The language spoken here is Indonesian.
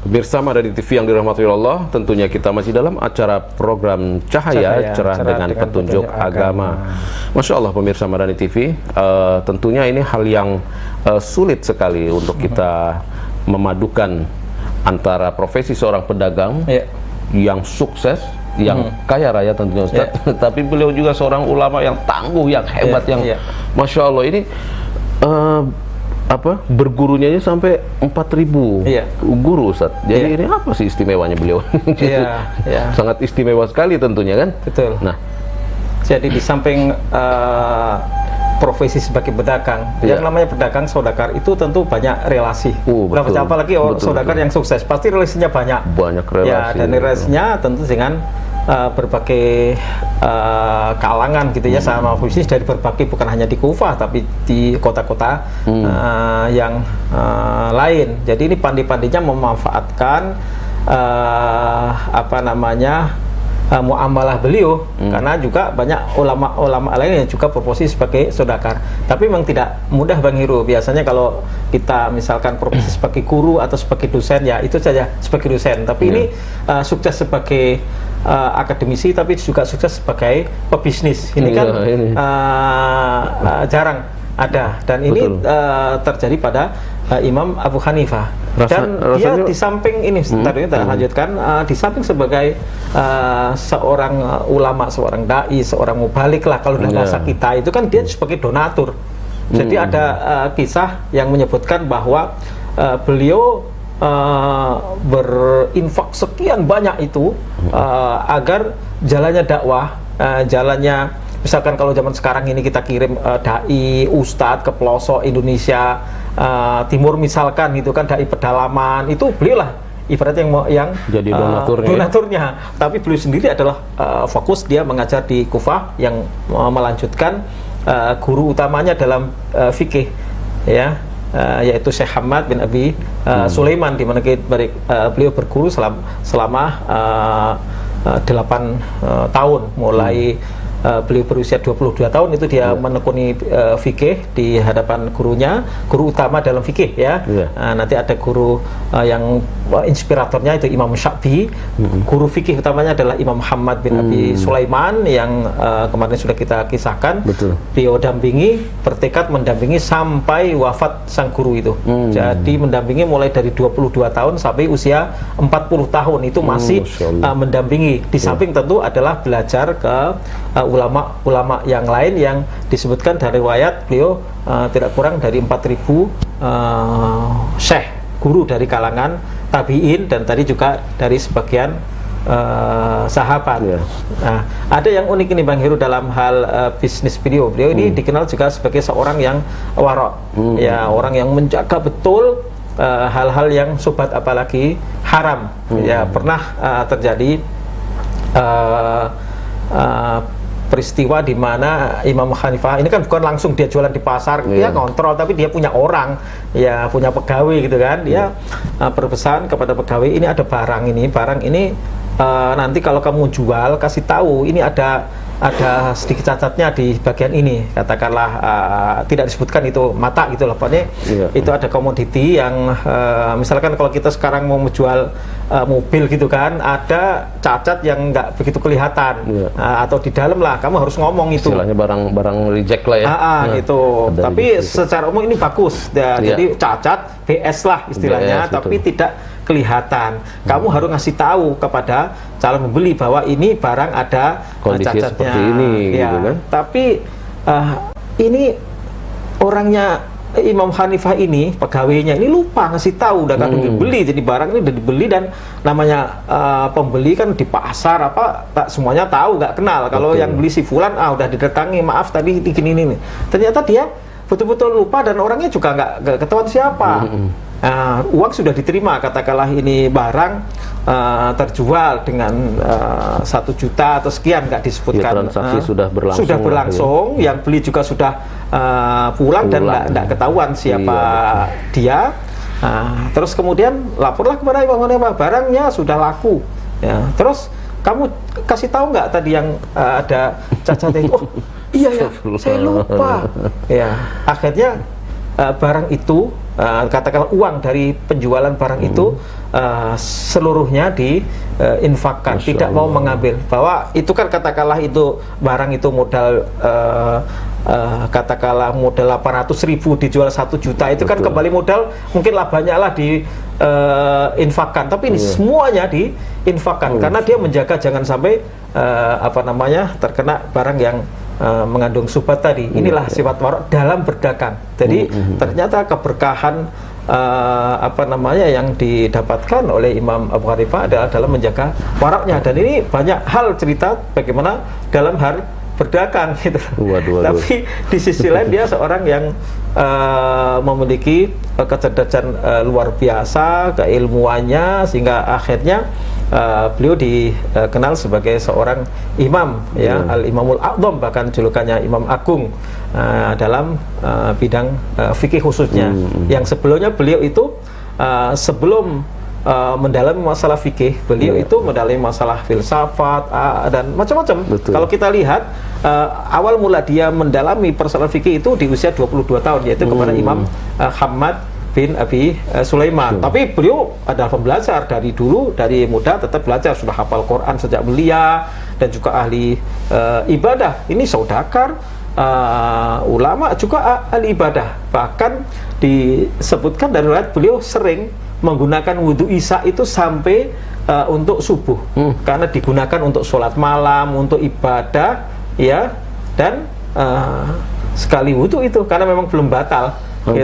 Pemirsa Madani TV yang dirahmati Allah, tentunya kita masih dalam acara program Cahaya Cerah dengan Petunjuk Agama. Masya Allah pemirsa Madani TV, tentunya ini hal yang sulit sekali untuk kita memadukan antara profesi seorang pedagang yang sukses, yang kaya raya tentunya Ustaz, tapi beliau juga seorang ulama yang tangguh, yang hebat, yang Masya Allah ini bergurunya aja sampai 4.000 guru Ustaz. Jadi ini apa sih istimewanya beliau? Sangat istimewa sekali tentunya kan? Betul. Nah, jadi di samping profesi sebagai pedagang, yang namanya pedagang saudagar itu tentu banyak relasi. Betul. Apalagi saudagar yang sukses, pasti relasinya banyak. Banyak relasi. Dan relasinya tentu dengan berbagai kalangan gitu ya, sama bisnis dari berbagai, bukan hanya di Kufah tapi di kota-kota yang lain. Jadi ini pandai-pandainya memanfaatkan muamalah beliau, karena juga banyak ulama-ulama lain yang juga berposisi sebagai saudagar. Tapi memang tidak mudah Bang Heru. Biasanya kalau kita misalkan profesi sebagai guru atau sebagai dosen, ya itu saja sebagai dosen. Tapi ini sukses sebagai akademisi, tapi juga sukses sebagai pebisnis. Ini kan jarang ada, dan ini terjadi pada Imam Abu Hanifah. Dan dia di samping ini, tadi kita lanjutkan, di samping sebagai seorang ulama, seorang dai, seorang mubalik lah kalau dalam bahasa kita, itu kan dia sebagai donatur. Jadi ada kisah yang menyebutkan bahwa beliau berinfak sekian banyak itu agar jalannya dakwah, jalannya misalkan kalau zaman sekarang ini kita kirim dai, ustadz ke pelosok Indonesia timur misalkan, itu kan dai pedalaman, itu beliau lah ibaratnya yang jadi donaturnya. Tapi beliau sendiri adalah fokus dia mengajar di Kufah, yang melanjutkan guru utamanya dalam fikih yaitu Syekh Hamad bin Abi Sulaiman, di mana beliau berguru selama 8 tahun, mulai beliau berusia 22 tahun itu dia menekuni fikih di hadapan gurunya, guru utama dalam fikih nanti ada guru yang inspiratornya itu Imam Syafi'i. Guru fikih utamanya adalah Imam Muhammad bin Abi Sulaiman yang kemarin sudah kita kisahkan. Beliau dampingi, bertekad mendampingi sampai wafat sang guru itu. Jadi mendampingi mulai dari 22 tahun sampai usia 40 tahun itu masih mendampingi. Di samping tentu adalah belajar ke ulama-ulama yang lain yang disebutkan dari riwayat beliau tidak kurang dari 4.000 syekh, guru dari kalangan tabi'in, dan tadi juga dari sebagian sahabat. Nah, ada yang unik ini Bang Heru dalam hal bisnis beliau. Beliau ini dikenal juga sebagai seorang yang warok, orang yang menjaga betul hal-hal yang syubhat apalagi haram. Pernah terjadi peristiwa di mana Imam Hanifah ini kan bukan langsung dia jualan di pasar, dia kontrol, tapi dia punya orang, punya pegawai gitu kan. Dia berpesan kepada pegawai, ini ada barang ini nanti kalau kamu jual kasih tahu ini ada sedikit cacatnya di bagian ini, katakanlah tidak disebutkan itu mata gitu loh, pokoknya itu ada komoditi yang misalkan kalau kita sekarang mau menjual mobil gitu kan, ada cacat yang nggak begitu kelihatan atau di dalam lah, kamu harus ngomong itu istilahnya barang reject lah gitu. Tapi secara umum ini bagus jadi cacat BS lah istilahnya, tapi tidak kelihatan. Kamu harus ngasih tahu kepada calon pembeli bahwa ini barang ada kondisi cacatnya seperti ini gitu kan. Tapi ini orangnya Imam Hanifah ini, pegawainya ini lupa ngasih tahu, udah kadang dibeli, jadi barang ini udah dibeli, dan namanya pembeli kan di pasar tak semuanya tahu, nggak kenal. Kalau yang beli si fulan udah didatangi, maaf tadi gini. Ternyata dia betul-betul lupa, dan orangnya juga nggak ketahuan siapa. Uang sudah diterima, katakanlah ini barang terjual dengan 1 juta atau sekian, nggak disebutkan. Transaksi sudah berlangsung, yang beli juga sudah pulang dan nggak ketahuan siapa dia. Terus kemudian laporlah kepada Imam Hanifah, barangnya sudah laku. Terus kamu kasih tahu nggak tadi yang ada cacatnya itu? Iya saya lupa. Akhirnya barang itu katakanlah uang dari penjualan barang itu seluruhnya diinfakkan, tidak mau mengambil. Bahwa itu kan katakanlah itu barang itu modal katakanlah modal 800.000 dijual 1 juta, itu kan kembali modal mungkin labanya lah diinfakkan, tapi ini semuanya diinfakkan karena dia menjaga jangan sampai terkena barang yang mengandung syubhat tadi. Inilah sifat warok dalam berdagang. Jadi ternyata keberkahan yang didapatkan oleh Imam Abu Hanifah adalah dalam menjaga waraknya. Dan ini banyak hal cerita bagaimana dalam hal berdagang gitu. Tapi di sisi lain dia seorang yang memiliki kecerdasan luar biasa, keilmuannya, sehingga akhirnya beliau dikenal sebagai seorang imam, ya, Al-Imamul A'zam, bahkan julukannya Imam Agung dalam bidang fikih khususnya. Yang sebelumnya beliau itu sebelum mendalami masalah fikih, beliau itu mendalami masalah filsafat dan macam-macam. Kalau kita lihat awal mula dia mendalami persoalan fikih itu di usia 22 tahun, yaitu kepada Imam Hammad bin Abi Sulaiman. Tapi beliau adalah pembelajar dari dulu, dari muda tetap belajar, sudah hafal Quran sejak belia, dan juga ahli ibadah. Ini saudagar, ulama juga ahli ibadah. Bahkan disebutkan dari riwayat beliau sering menggunakan wudhu isya itu sampai untuk subuh, karena digunakan untuk sholat malam, untuk ibadah, ya, dan sekali wudhu itu karena memang belum batal. Gitu.